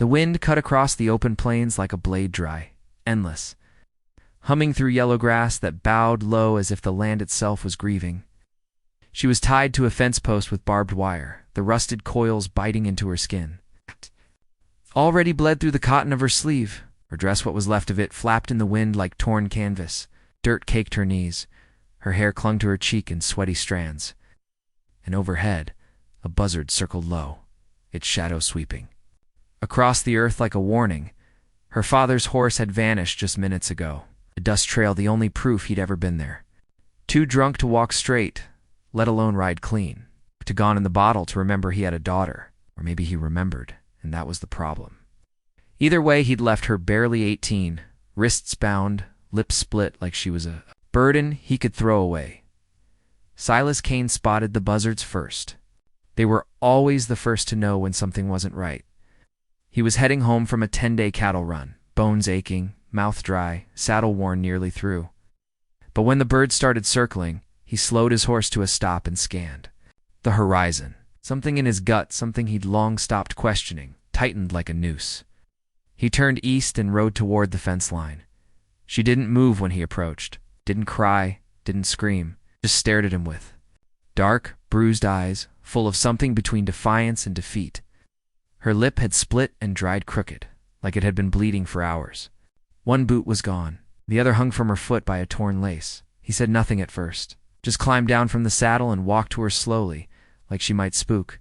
The wind cut across the open plains like a blade dry, endless, humming through yellow grass that bowed low as if the land itself was grieving. She was tied to a fence post with barbed wire, the rusted coils biting into her skin. Already bled through the cotton of her sleeve. Her dress, what was left of it, flapped in the wind like torn canvas. Dirt caked her knees. Her hair clung to her cheek in sweaty strands. And overhead, a buzzard circled low, its shadow sweeping. Across the earth like a warning, her father's horse had vanished just minutes ago, a dust trail the only proof he'd ever been there. Too drunk to walk straight, let alone ride clean. Too gone in the bottle to remember he had a daughter. Or maybe he remembered, and that was the problem. Either way, he'd left her barely 18, wrists bound, lips split like she was a burden he could throw away. Silas Kane spotted the buzzards first. They were always the first to know when something wasn't right. He was heading home from a 10-day cattle run, bones aching, mouth dry, saddle worn nearly through. But when the birds started circling, he slowed his horse to a stop and scanned. The horizon. Something in his gut, something he'd long stopped questioning, tightened like a noose. He turned east and rode toward the fence line. She didn't move when he approached, didn't cry, didn't scream, just stared at him with dark, bruised eyes, full of something between defiance and defeat. Her lip had split and dried crooked, like it had been bleeding for hours. One boot was gone, the other hung from her foot by a torn lace. He said nothing at first, just climbed down from the saddle and walked to her slowly, like she might spook.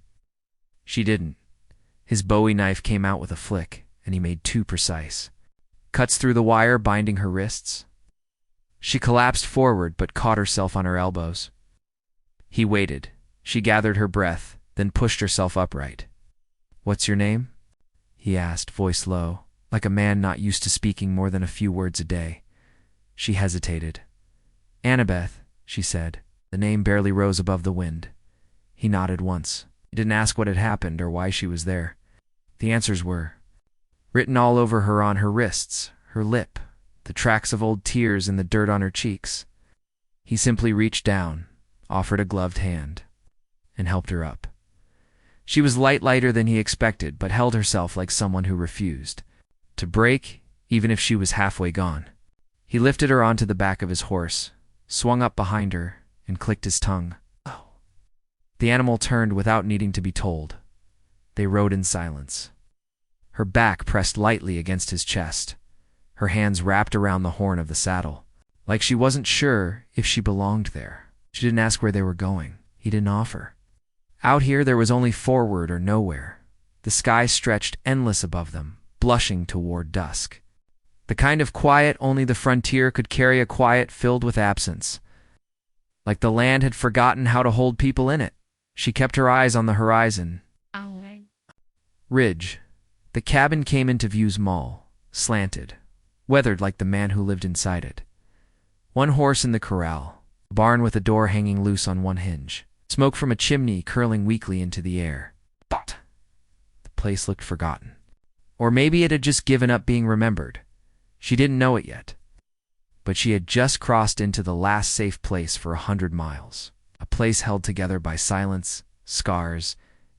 She didn't. His Bowie knife came out with a flick, and he made too precise. Cuts through the wire binding her wrists. She collapsed forward but caught herself on her elbows. He waited. She gathered her breath, then pushed herself upright. "What's your name?" he asked, voice low, like a man not used to speaking more than a few words a day. She hesitated. "Annabeth," she said. The name barely rose above the wind. He nodded once. He didn't ask what had happened or why she was there. The answers were written all over her, on her wrists, her lip, the tracks of old tears in the dirt on her cheeks. He simply reached down, offered a gloved hand, and helped her up. She was lighter than he expected, but held herself like someone who refused to break, even if she was halfway gone. He lifted her onto the back of his horse, swung up behind her, and clicked his tongue. "Oh." The animal turned without needing to be told. They rode in silence. Her back pressed lightly against his chest, her hands wrapped around the horn of the saddle, like she wasn't sure if she belonged there. She didn't ask where they were going. He didn't offer. Out here there was only forward or nowhere. The sky stretched endless above them, blushing toward dusk. The kind of quiet only the frontier could carry, a quiet filled with absence. Like the land had forgotten how to hold people in it. She kept her eyes on the horizon. Ridge. The cabin came into view, small, slanted, weathered like the man who lived inside it. One horse in the corral, a barn with a door hanging loose on one hinge. Smoke from a chimney curling weakly into the air. But the place looked forgotten. Or maybe it had just given up being remembered. She didn't know it yet. But she had just crossed into the last safe place for 100 miles. A place held together by silence, scars,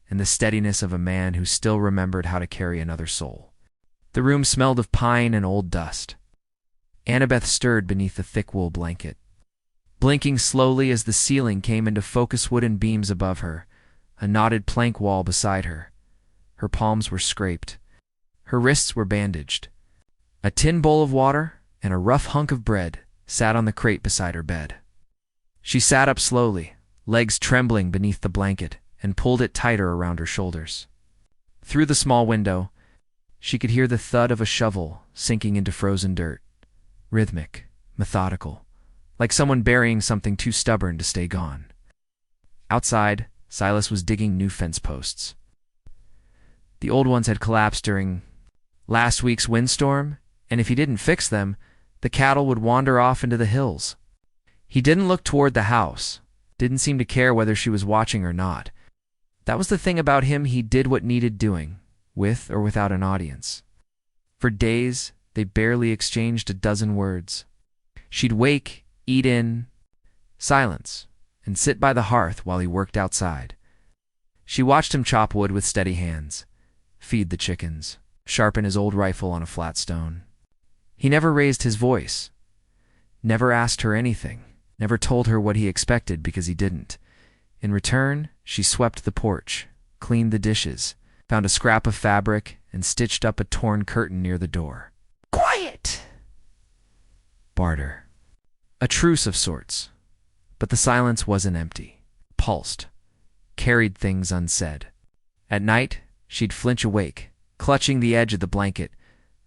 and the steadiness of a man who still remembered how to carry another soul. The room smelled of pine and old dust. Annabeth stirred beneath the thick wool blanket, blinking slowly as the ceiling came into focus. Wooden beams above her, a knotted plank wall beside her. Her palms were scraped. Her wrists were bandaged. A tin bowl of water and a rough hunk of bread sat on the crate beside her bed. She sat up slowly, legs trembling beneath the blanket, and pulled it tighter around her shoulders. Through the small window, she could hear the thud of a shovel sinking into frozen dirt, rhythmic, methodical, like someone burying something too stubborn to stay gone. Outside, Silas was digging new fence posts. The old ones had collapsed during last week's windstorm, and if he didn't fix them, the cattle would wander off into the hills. He didn't look toward the house, didn't seem to care whether she was watching or not. That was the thing about him, he did what needed doing, with or without an audience. For days, they barely exchanged a dozen words. She'd wake, eat in silence, and sit by the hearth while he worked outside. She watched him chop wood with steady hands, feed the chickens, sharpen his old rifle on a flat stone. He never raised his voice, never asked her anything, never told her what he expected because he didn't. In return, she swept the porch, cleaned the dishes, found a scrap of fabric, and stitched up a torn curtain near the door. Quiet! Barter. A truce of sorts. But the silence wasn't empty. Pulsed. Carried things unsaid. At night, she'd flinch awake, clutching the edge of the blanket,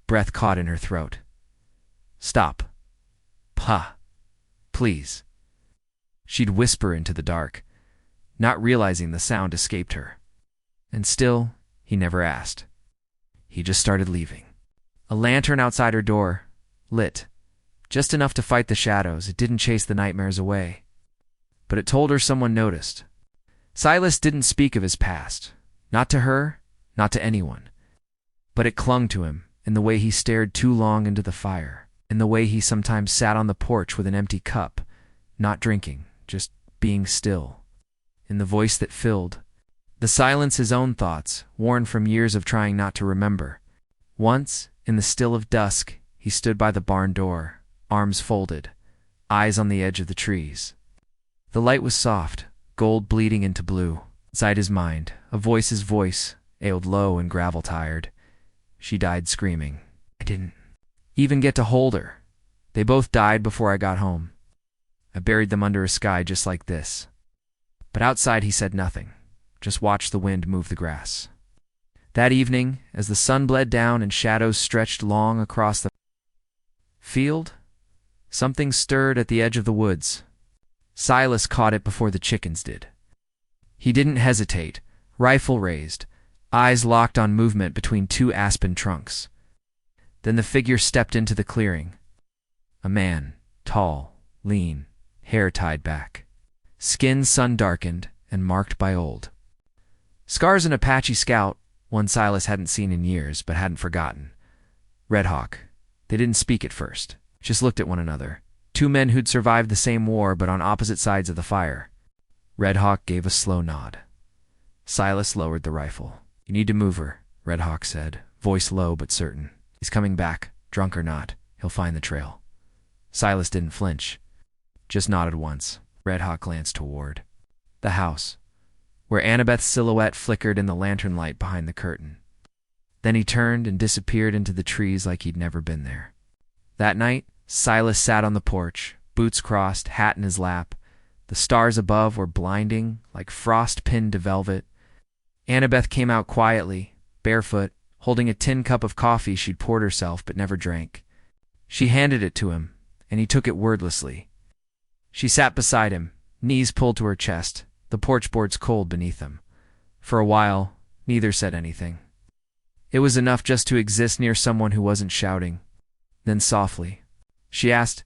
breath caught in her throat. Stop. Pa. Please. She'd whisper into the dark, not realizing the sound escaped her. And still, he never asked. He just started leaving. A lantern outside her door, lit. Just enough to fight the shadows. It didn't chase the nightmares away. But it told her someone noticed. Silas didn't speak of his past. Not to her, not to anyone. But it clung to him in the way he stared too long into the fire, in the way he sometimes sat on the porch with an empty cup, not drinking, just being still, in the voice that filled. The silence his own thoughts, worn from years of trying not to remember. Once, in the still of dusk, he stood by the barn door, arms folded, eyes on the edge of the trees. The light was soft, gold bleeding into blue. Inside his mind, a voice's voice, ailed low and gravel-tired. She died screaming. I didn't even get to hold her. They both died before I got home. I buried them under a sky just like this. But outside he said nothing, just watched the wind move the grass. That evening, as the sun bled down and shadows stretched long across the field, something stirred at the edge of the woods. Silas caught it before the chickens did. He didn't hesitate, rifle raised, eyes locked on movement between two aspen trunks. Then the figure stepped into the clearing. A man, tall, lean, hair tied back, skin sun-darkened and marked by old scars. An Apache scout, one Silas hadn't seen in years but hadn't forgotten. Red Hawk. They didn't speak at first, just looked at one another. Two men who'd survived the same war but on opposite sides of the fire. Red Hawk gave a slow nod. Silas lowered the rifle. You need to move her, Red Hawk said, voice low but certain. He's coming back, drunk or not. He'll find the trail. Silas didn't flinch, just nodded once. Red Hawk glanced toward the house, where Annabeth's silhouette flickered in the lantern light behind the curtain. Then he turned and disappeared into the trees like he'd never been there. That night, Silas sat on the porch, boots crossed, hat in his lap. The stars above were blinding, like frost pinned to velvet. Annabeth came out quietly, barefoot, holding a tin cup of coffee she'd poured herself but never drank. She handed it to him, and he took it wordlessly. She sat beside him, knees pulled to her chest, the porch boards cold beneath them. For a while, neither said anything. It was enough just to exist near someone who wasn't shouting. Then softly, she asked,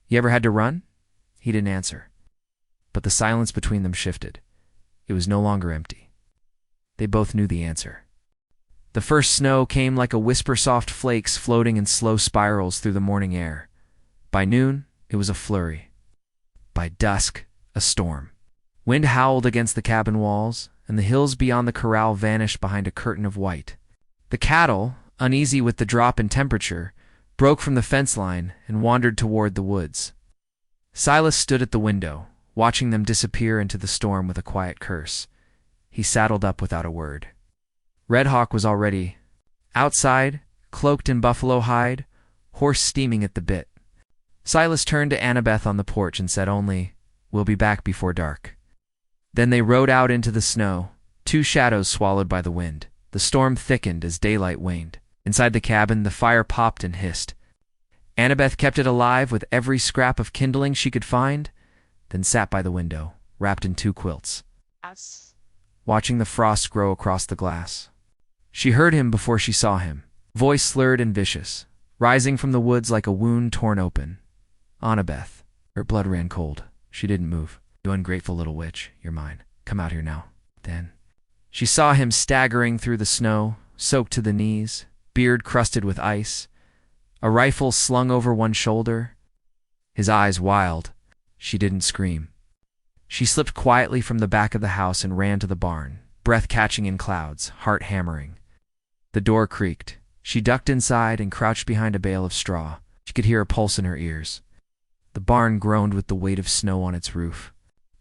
"You ever had to run?" He didn't answer. But the silence between them shifted. It was no longer empty. They both knew the answer. The first snow came like a whisper-soft flakes floating in slow spirals through the morning air. By noon, it was a flurry. By dusk, a storm. Wind howled against the cabin walls, and the hills beyond the corral vanished behind a curtain of white. The cattle, uneasy with the drop in temperature, broke from the fence line and wandered toward the woods. Silas stood at the window, watching them disappear into the storm with a quiet curse. He saddled up without a word. Red Hawk was already outside, cloaked in buffalo hide, horse steaming at the bit. Silas turned to Annabeth on the porch and said only, "We'll be back before dark." Then they rode out into the snow, two shadows swallowed by the wind. The storm thickened as daylight waned. Inside the cabin, the fire popped and hissed. Annabeth kept it alive with every scrap of kindling she could find, then sat by the window, wrapped in two quilts, watching the frost grow across the glass. She heard him before she saw him, voice slurred and vicious, rising from the woods like a wound torn open. Annabeth. Her blood ran cold. She didn't move. "You ungrateful little witch, you're mine. Come out here now." Then she saw him staggering through the snow, soaked to the knees, beard crusted with ice, a rifle slung over one shoulder, his eyes wild. She didn't scream. She slipped quietly from the back of the house and ran to the barn, breath catching in clouds, heart hammering. The door creaked. She ducked inside and crouched behind a bale of straw. She could hear a pulse in her ears. The barn groaned with the weight of snow on its roof.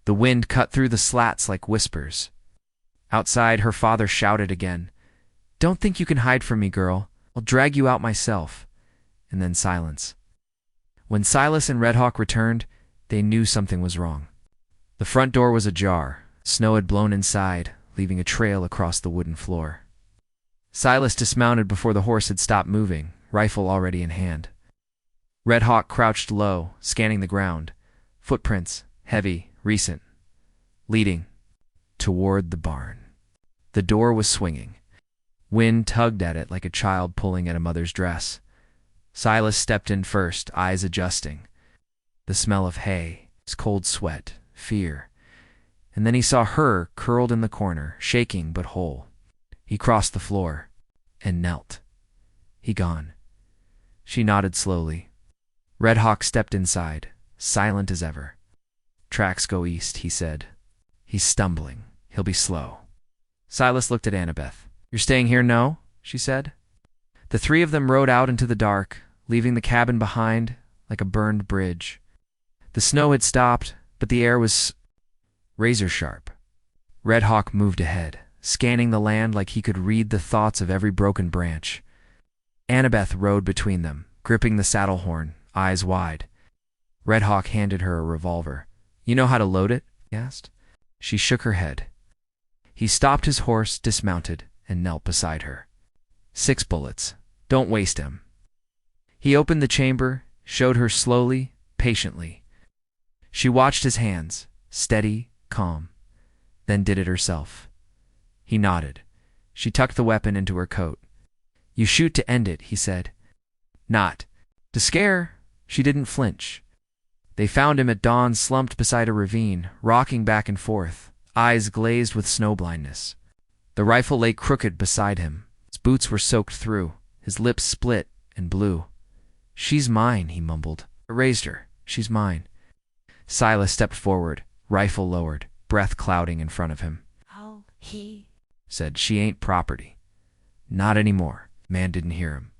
The wind cut through the slats like whispers. Outside, her father shouted again, "Don't think you can hide from me, girl. I'll drag you out myself." And then silence. When Silas and Red Hawk returned, they knew something was wrong. The front door was ajar. Snow had blown inside, leaving a trail across the wooden floor. Silas dismounted before the horse had stopped moving, rifle already in hand. Red Hawk crouched low, scanning the ground. Footprints, heavy, recent, leading toward the barn. The door was swinging. Wind tugged at it like a child pulling at a mother's dress. Silas stepped in first, eyes adjusting. The smell of hay, his cold sweat, fear. And then he saw her curled in the corner, shaking but whole. He crossed the floor and knelt. He gone. She nodded slowly. Red Hawk stepped inside, silent as ever. "Tracks go east," he said. "He's stumbling. He'll be slow." Silas looked at Annabeth. "You're staying here, no?" she said. The three of them rode out into the dark, leaving the cabin behind like a burned bridge. The snow had stopped, but the air was razor sharp. Red Hawk moved ahead, scanning the land like he could read the thoughts of every broken branch. Annabeth rode between them, gripping the saddle horn, eyes wide. Red Hawk handed her a revolver. "You know how to load it?" he asked. She shook her head. He stopped his horse, dismounted, and knelt beside her. 6 bullets. Don't waste 'em." He opened the chamber, showed her slowly, patiently. She watched his hands, steady, calm, then did it herself. He nodded. She tucked the weapon into her coat. "You shoot to end it," he said. "Not to scare." She didn't flinch. They found him at dawn, slumped beside a ravine, rocking back and forth, eyes glazed with snow blindness. The rifle lay crooked beside him. His boots were soaked through, his lips split and blue. "She's mine," he mumbled. "I raised her. She's mine." Silas stepped forward, rifle lowered, breath clouding in front of him. "Oh, he said, "She ain't property." "Not anymore." Man didn't hear him,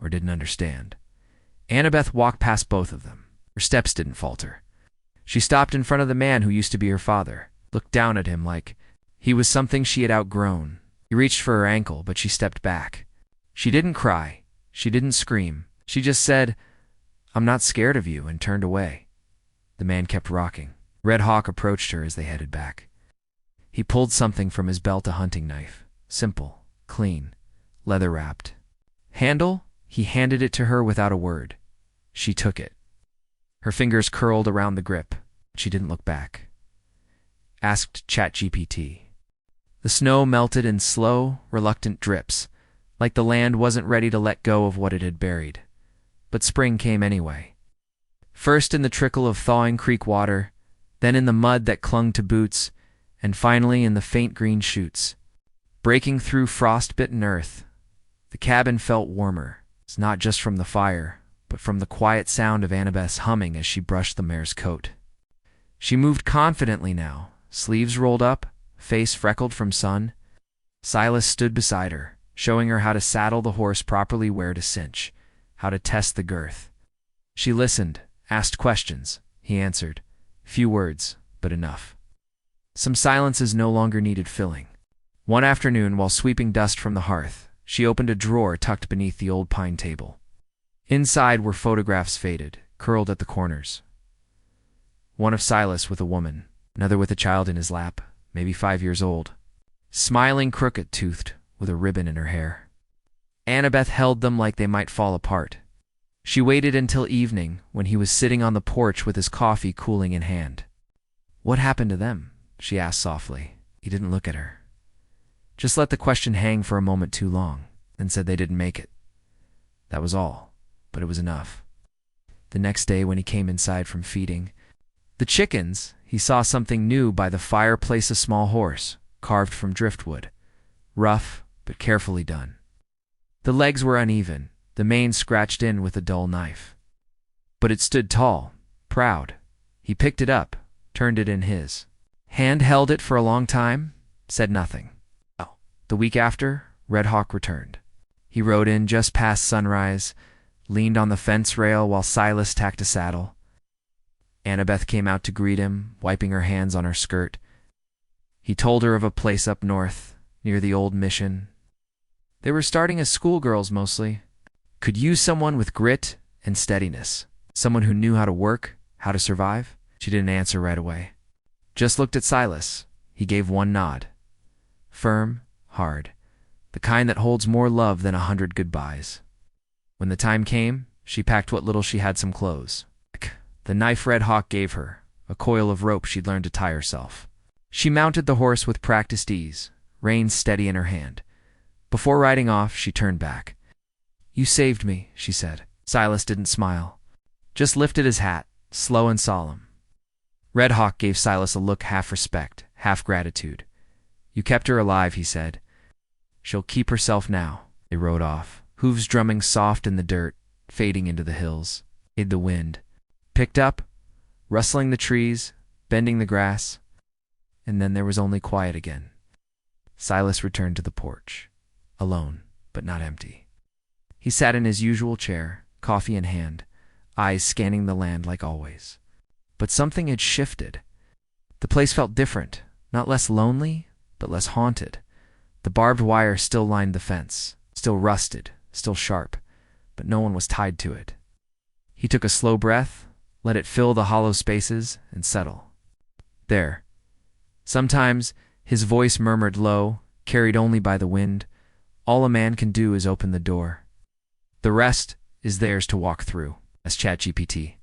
or didn't understand. Annabeth walked past both of them. Her steps didn't falter. She stopped in front of the man who used to be her father, looked down at him like he was something she had outgrown. He reached for her ankle, but she stepped back. She didn't cry. She didn't scream. She just said, "I'm not scared of you," and turned away. The man kept rocking. Red Hawk approached her as they headed back. He pulled something from his belt, a hunting knife. Simple, clean, leather-wrapped. "Handle?" He handed it to her without a word. She took it. Her fingers curled around the grip. She didn't look back. Asked ChatGPT. The snow melted in slow, reluctant drips, like the land wasn't ready to let go of what it had buried. But spring came anyway. First in the trickle of thawing creek water, then in the mud that clung to boots, and finally in the faint green shoots. Breaking through frost-bitten earth, the cabin felt warmer. It's not just from the fire, but from the quiet sound of Annabeth's humming as she brushed the mare's coat. She moved confidently now, sleeves rolled up, face freckled from sun. Silas stood beside her, showing her how to saddle the horse properly, where to cinch, how to test the girth. She listened, asked questions. He answered. Few words, but enough. Some silences no longer needed filling. One afternoon, while sweeping dust from the hearth, she opened a drawer tucked beneath the old pine table. Inside were photographs, faded, curled at the corners. One of Silas with a woman, another with a child in his lap, maybe 5 years old, smiling, crooked-toothed, with a ribbon in her hair. Annabeth held them like they might fall apart. She waited until evening, when he was sitting on the porch with his coffee cooling in hand. "What happened to them?" she asked softly. He didn't look at her. Just let the question hang for a moment too long, then said they didn't make it. That was all, but it was enough. The next day, when he came inside from feeding the chickens, he saw something new by the fireplace, a small horse, carved from driftwood, rough but carefully done. The legs were uneven, the mane scratched in with a dull knife. But it stood tall, proud. He picked it up, turned it in his hand, held it for a long time, said nothing. The week after, Red Hawk returned. He rode in just past sunrise, leaned on the fence rail while Silas tacked a saddle. Annabeth came out to greet him, wiping her hands on her skirt. He told her of a place up north, near the old mission. They were starting as schoolgirls mostly. Could use someone with grit and steadiness. Someone who knew how to work, how to survive. She didn't answer right away. Just looked at Silas. He gave one nod. Firm, hard. The kind that holds more love than 100 goodbyes. When the time came, she packed what little she had, some clothes. The knife Red Hawk gave her, a coil of rope she'd learned to tie herself. She mounted the horse with practiced ease, reins steady in her hand. Before riding off, she turned back. "You saved me," she said. Silas didn't smile. Just lifted his hat, slow and solemn. Red Hawk gave Silas a look half respect, half gratitude. "You kept her alive," he said. "She'll keep herself now." They rode off, hooves drumming soft in the dirt, fading into the hills. Hid the wind. Picked up, rustling the trees, bending the grass. And then there was only quiet again. Silas returned to the porch, alone, but not empty. He sat in his usual chair, coffee in hand, eyes scanning the land like always. But something had shifted. The place felt different, not less lonely, but less haunted. The barbed wire still lined the fence, still rusted, still sharp, but no one was tied to it. He took a slow breath, let it fill the hollow spaces, and settle. There. Sometimes his voice murmured low, carried only by the wind. All a man can do is open the door. The rest is theirs to walk through, as ChatGPT.